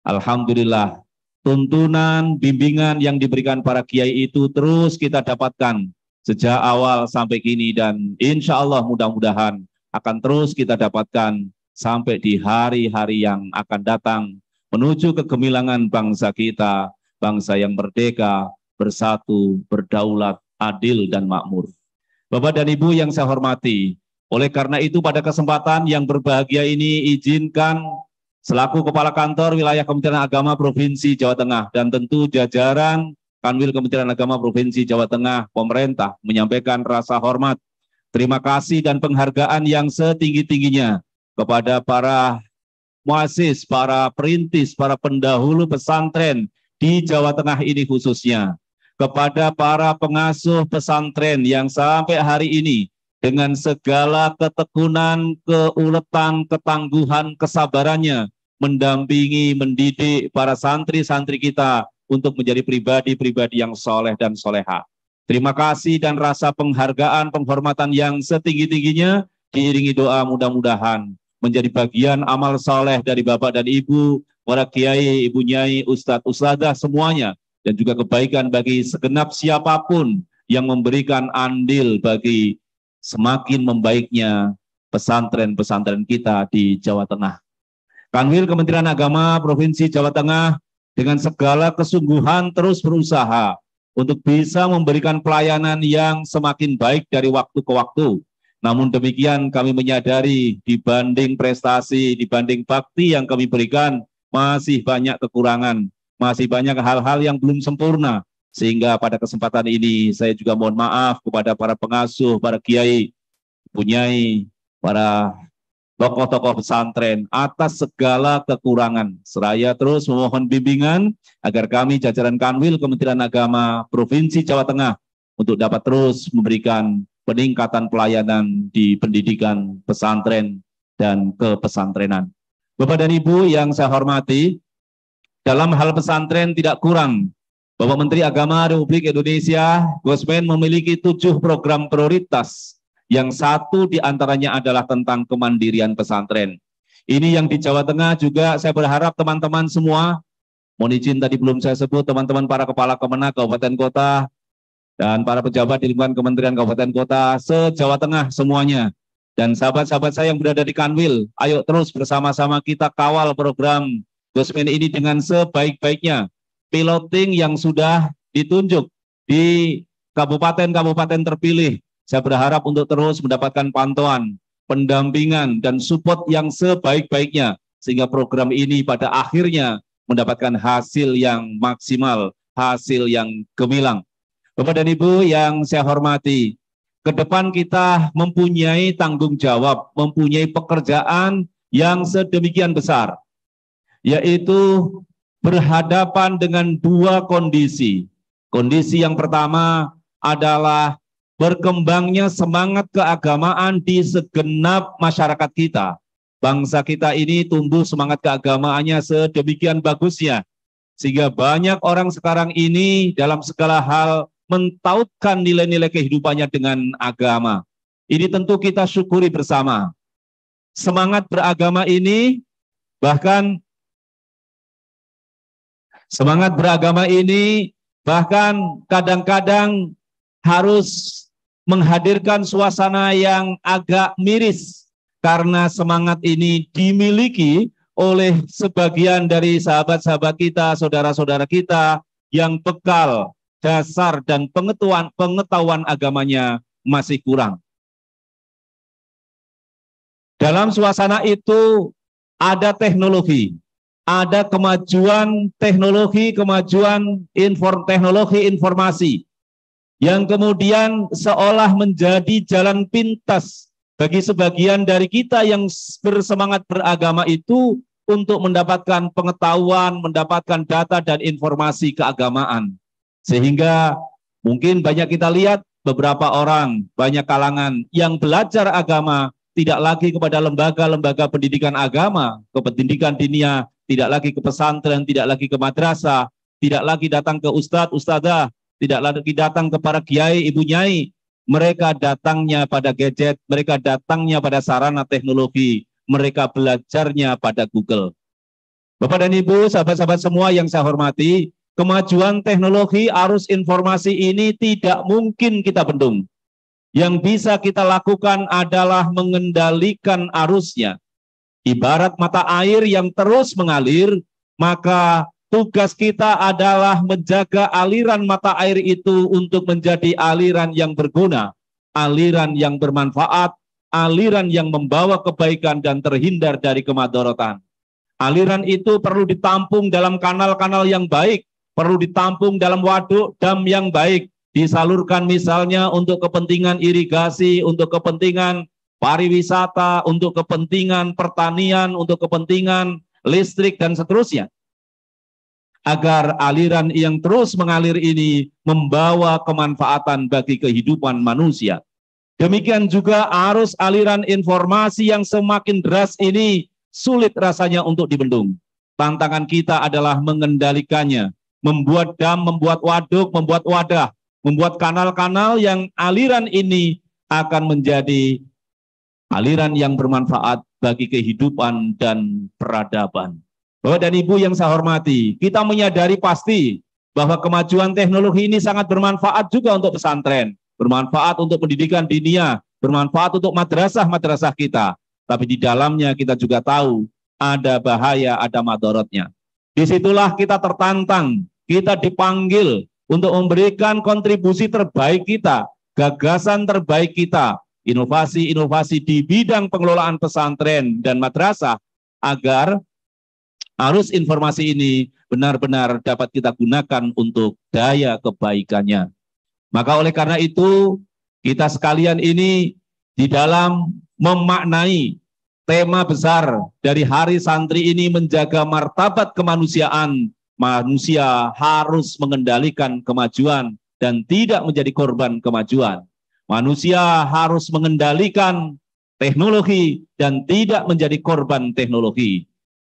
Alhamdulillah, tuntunan, bimbingan yang diberikan para kiai itu terus kita dapatkan sejak awal sampai kini, dan insya Allah mudah-mudahan akan terus kita dapatkan sampai di hari-hari yang akan datang menuju kegemilangan bangsa kita, bangsa yang merdeka, bersatu, berdaulat, adil dan makmur. Bapak dan Ibu yang saya hormati, oleh karena itu pada kesempatan yang berbahagia ini izinkan selaku Kepala Kantor Wilayah Kementerian Agama Provinsi Jawa Tengah dan tentu jajaran Kanwil Kementerian Agama Provinsi Jawa Tengah, pemerintah menyampaikan rasa hormat, terima kasih dan penghargaan yang setinggi-tingginya kepada para muassis, para perintis, para pendahulu pesantren di Jawa Tengah ini khususnya, kepada para pengasuh pesantren yang sampai hari ini dengan segala ketekunan, keuletan, ketangguhan, kesabarannya mendampingi, mendidik para santri-santri kita untuk menjadi pribadi-pribadi yang soleh dan soleha. Terima kasih dan rasa penghargaan, penghormatan yang setinggi-tingginya diiringi doa mudah-mudahan menjadi bagian amal soleh dari Bapak dan Ibu, para kiai, ibu nyai, ustadz, ustadzah semuanya, dan juga kebaikan bagi segenap siapapun yang memberikan andil bagi semakin membaiknya pesantren-pesantren kita di Jawa Tengah. Kanwil Kementerian Agama Provinsi Jawa Tengah dengan segala kesungguhan terus berusaha untuk bisa memberikan pelayanan yang semakin baik dari waktu ke waktu. Namun demikian kami menyadari dibanding prestasi, dibanding bakti yang kami berikan, masih banyak kekurangan, masih banyak hal-hal yang belum sempurna. Sehingga pada kesempatan ini saya juga mohon maaf kepada para pengasuh, para kiai, punyai, para tokoh-tokoh pesantren atas segala kekurangan. Seraya terus memohon bimbingan agar kami jajaran Kanwil Kementerian Agama Provinsi Jawa Tengah untuk dapat terus memberikan peningkatan pelayanan di pendidikan pesantren dan kepesantrenan. Bapak dan Ibu yang saya hormati, dalam hal pesantren tidak kurang Bapak Menteri Agama Republik Indonesia, Gosmen, memiliki 7 program prioritas, yang satu diantaranya adalah tentang kemandirian pesantren. Ini yang di Jawa Tengah juga saya berharap teman-teman semua Mohon izin tadi belum saya sebut teman-teman para kepala Kemenak Kabupaten Kota dan para pejabat di lingkungan Kementerian Kabupaten Kota se-Jawa Tengah semuanya. Dan sahabat-sahabat saya yang berada di Kanwil, ayo terus bersama-sama kita kawal program Gosmen ini dengan sebaik-baiknya. Piloting yang sudah ditunjuk di kabupaten-kabupaten terpilih, saya berharap untuk terus mendapatkan pantauan, pendampingan, dan support yang sebaik-baiknya, sehingga program ini pada akhirnya mendapatkan hasil yang maksimal, hasil yang gemilang. Bapak dan Ibu yang saya hormati, ke depan kita mempunyai tanggung jawab, mempunyai pekerjaan yang sedemikian besar, yaitu berhadapan dengan dua kondisi. Kondisi yang pertama adalah berkembangnya semangat keagamaan di segenap masyarakat kita. Bangsa kita ini tumbuh semangat keagamaannya sedemikian bagusnya, sehingga banyak orang sekarang ini dalam segala hal mentautkan nilai-nilai kehidupannya dengan agama. Ini tentu kita syukuri bersama. Semangat beragama ini bahkan kadang-kadang harus menghadirkan suasana yang agak miris karena semangat ini dimiliki oleh sebagian dari sahabat-sahabat kita, saudara-saudara kita yang bekal dasar dan pengetahuan agamanya masih kurang. Dalam suasana itu ada teknologi, ada kemajuan teknologi, kemajuan teknologi informasi yang kemudian seolah menjadi jalan pintas bagi sebagian dari kita yang bersemangat beragama itu untuk mendapatkan pengetahuan, mendapatkan data dan informasi keagamaan. Sehingga mungkin banyak kita lihat beberapa orang, banyak kalangan yang belajar agama tidak lagi kepada lembaga-lembaga pendidikan agama, ke pendidikan dinia, tidak lagi ke pesantren, tidak lagi ke madrasah, tidak lagi datang ke ustadz, ustadzah, tidak lagi datang ke para kiai, ibu nyai. Mereka datangnya pada gadget, mereka datangnya pada sarana teknologi, mereka belajarnya pada Google. Bapak dan Ibu, sahabat-sahabat semua yang saya hormati, kemajuan teknologi arus informasi ini tidak mungkin kita bendung. Yang bisa kita lakukan adalah mengendalikan arusnya. Ibarat mata air yang terus mengalir, maka tugas kita adalah menjaga aliran mata air itu untuk menjadi aliran yang berguna, aliran yang bermanfaat, aliran yang membawa kebaikan dan terhindar dari kemadharatan. Aliran itu perlu ditampung dalam kanal-kanal yang baik, perlu ditampung dalam waduk dam yang baik, disalurkan misalnya untuk kepentingan irigasi, untuk kepentingan pariwisata, untuk kepentingan pertanian, untuk kepentingan listrik dan seterusnya. Agar aliran yang terus mengalir ini membawa kemanfaatan bagi kehidupan manusia. Demikian juga arus aliran informasi yang semakin deras ini sulit rasanya untuk dibendung. Tantangan kita adalah mengendalikannya, membuat dam, membuat waduk, membuat wadah, membuat kanal-kanal yang aliran ini akan menjadi aliran yang bermanfaat bagi kehidupan dan peradaban. Bapak dan Ibu yang saya hormati, kita menyadari pasti bahwa kemajuan teknologi ini sangat bermanfaat juga untuk pesantren, bermanfaat untuk pendidikan dinia, bermanfaat untuk madrasah-madrasah kita. Tapi di dalamnya kita juga tahu ada bahaya, ada madorotnya. Disitulah kita tertantang, kita dipanggil untuk memberikan kontribusi terbaik kita, gagasan terbaik kita, inovasi-inovasi di bidang pengelolaan pesantren dan madrasah, agar arus informasi ini benar-benar dapat kita gunakan untuk daya kebaikannya. Maka oleh karena itu, kita sekalian ini di dalam memaknai tema besar dari Hari Santri ini menjaga martabat kemanusiaan. Manusia harus mengendalikan kemajuan dan tidak menjadi korban kemajuan. Manusia harus mengendalikan teknologi dan tidak menjadi korban teknologi.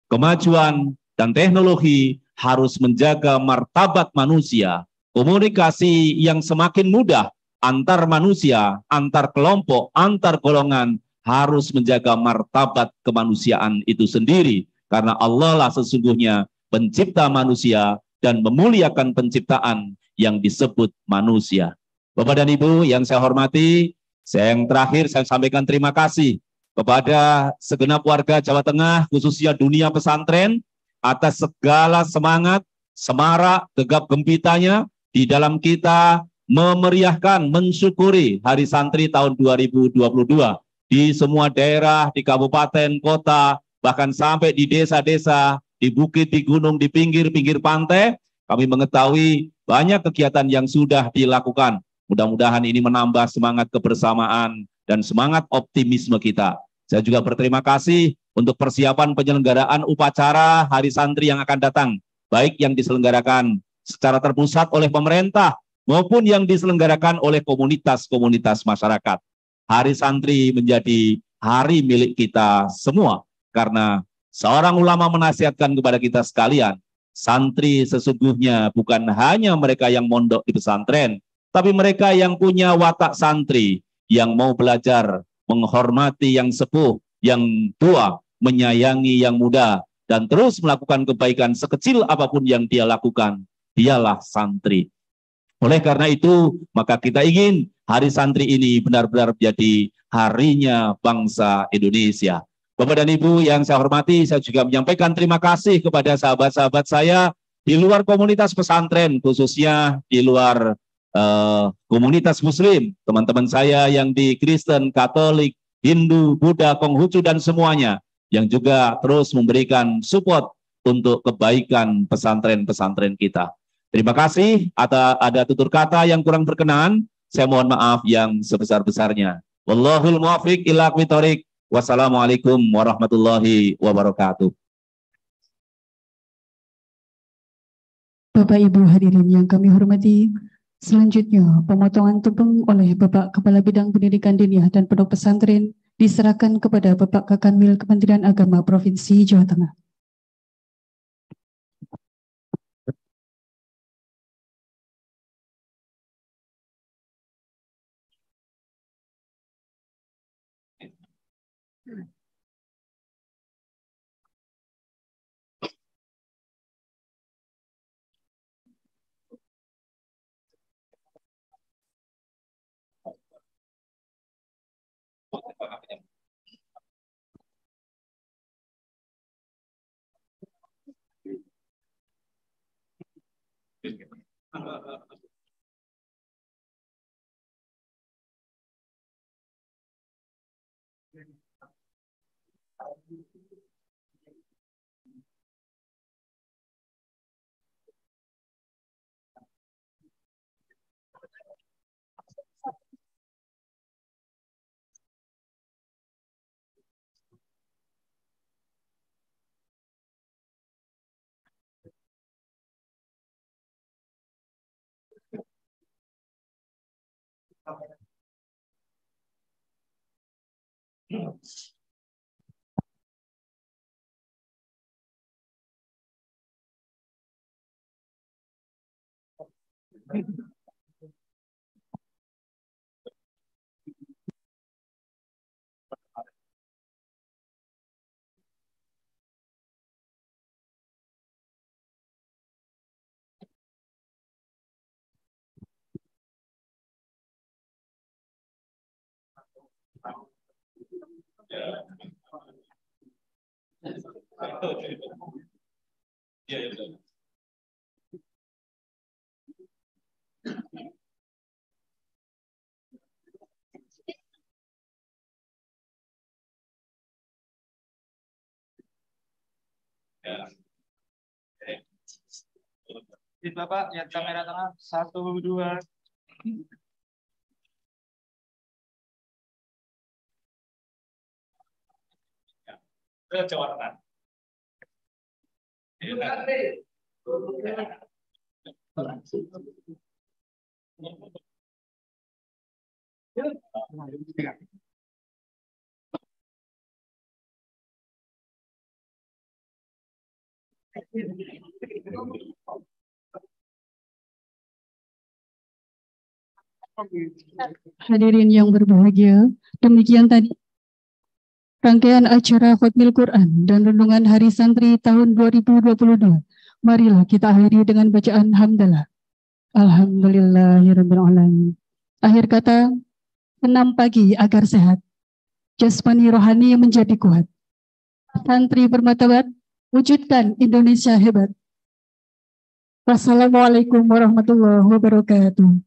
Kemajuan dan teknologi harus menjaga martabat manusia. Komunikasi yang semakin mudah antar manusia, antar kelompok, antar golongan harus menjaga martabat kemanusiaan itu sendiri. Karena Allah lah sesungguhnya pencipta manusia dan memuliakan penciptaan yang disebut manusia. Bapak dan Ibu yang saya hormati, yang terakhir saya sampaikan terima kasih kepada segenap warga Jawa Tengah, khususnya dunia pesantren, atas segala semangat, semarak, gegap gempitanya di dalam kita memeriahkan, mensyukuri Hari Santri tahun 2022 di semua daerah, di kabupaten, kota, bahkan sampai di desa-desa, di bukit, di gunung, di pinggir-pinggir pantai. Kami mengetahui banyak kegiatan yang sudah dilakukan. Mudah-mudahan ini menambah semangat kebersamaan dan semangat optimisme kita. Saya juga berterima kasih untuk persiapan penyelenggaraan upacara Hari Santri yang akan datang, baik yang diselenggarakan secara terpusat oleh pemerintah maupun yang diselenggarakan oleh komunitas-komunitas masyarakat. Hari Santri menjadi hari milik kita semua, karena seorang ulama menasihatkan kepada kita sekalian, santri sesungguhnya bukan hanya mereka yang mondok di pesantren, tapi mereka yang punya watak santri, yang mau belajar, menghormati yang sepuh, yang tua, menyayangi yang muda, dan terus melakukan kebaikan sekecil apapun yang dia lakukan, dialah santri. Oleh karena itu, maka kita ingin Hari Santri ini benar-benar menjadi harinya bangsa Indonesia. Bapak dan Ibu yang saya hormati, saya juga menyampaikan terima kasih kepada sahabat-sahabat saya di luar komunitas pesantren, khususnya di luar komunitas Muslim, teman-teman saya yang di Kristen, Katolik, Hindu, Buddha, Konghucu, dan semuanya, yang juga terus memberikan support untuk kebaikan pesantren-pesantren kita. Terima kasih. Ada tutur kata yang kurang berkenan, saya mohon maaf yang sebesar-besarnya. Wallahul muwaffiq ila aqwamit thoriq. Wassalamualaikum warahmatullahi wabarakatuh. Bapak Ibu hadirin yang kami hormati, selanjutnya pemotongan tumpeng oleh Bapak Kepala Bidang Pendidikan Diniyah dan Pondok Pesantren diserahkan kepada Bapak Kakanwil Kementerian Agama Provinsi Jawa Tengah. Bapak, lihat kamera tengah, 1, 2. Jawa Tengah. Hadirin yang berbahagia, demikian tadi rangkaian acara Khatmil Quran dan Renungan Hari Santri tahun 2022 Marilah kita akhiri dengan bacaan hamdalah. Alhamdulillahirabbil alamin. Akhir kata, senam pagi agar sehat, jasmani rohani menjadi kuat. Santri bermartabat, wujudkan Indonesia hebat. Wassalamualaikum warahmatullahi wabarakatuh.